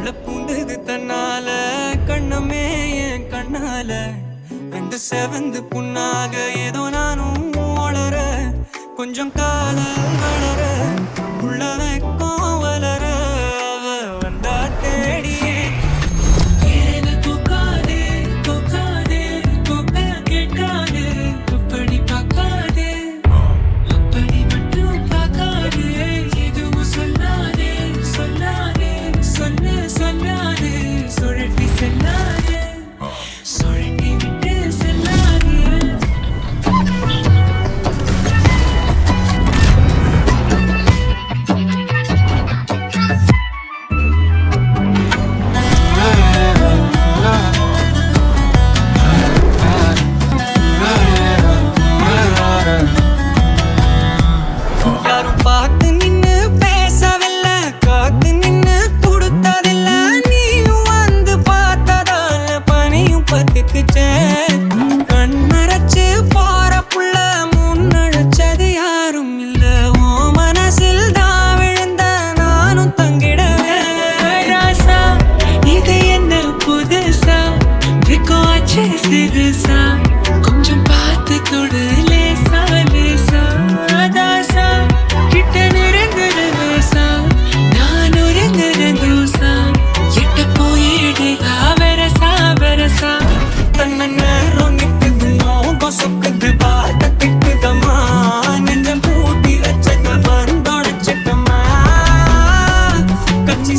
உள்ள பூந்தது தன்னால கண்ணமே என் கண்ணால ரெண்டு செவந்து புண்ணாக ஏதோ நானும் வளர கொஞ்சம் கால வளர உள்ள வைக்கும் வளர அவ வந்தா தேடியே ஏன தூக்காதே தூக்காதே தூக்க கேட்காதே துப்படி பார்க்காதே அப்படி மட்டும் பார்க்காதே எதுவும் சொல்லாதே சொல்லாதே சொன்ன சொல்லாதே சுழட்டி செல்லாதே சுழட்டி விட்டு செல்லாதே யாரும் பார்த்து நின்னு பேசவில்லை காத்து நின்னு கொடுத்ததில்ல நீயும் வந்து பார்த்ததால பனியும் பத்துக்குச்சே கண் மறைச்சு போற புள்ள முன்னழைச்சது யாரும் இல்ல ஓ மனசில் தான் விழுந்த நானும் தங்கிடவே ராசா இது என்ன புதுசா விக்கோச்சே சிறுசா கொஞ்சம் பார்த்து கொடு லேசா லேசா தாசா கிட்ட நெருங்குற லேசா நான் உறங்குற தூசா எட்ட போயிடுதா வரசா வரசா தன்ன நேரம் நிக்குது மோகம் சொக்குது பார்த்த திக்குதம்மா நெஞ்சம் பூட்டி வச்சத வந்தோட சிட்டம்மா கட்சி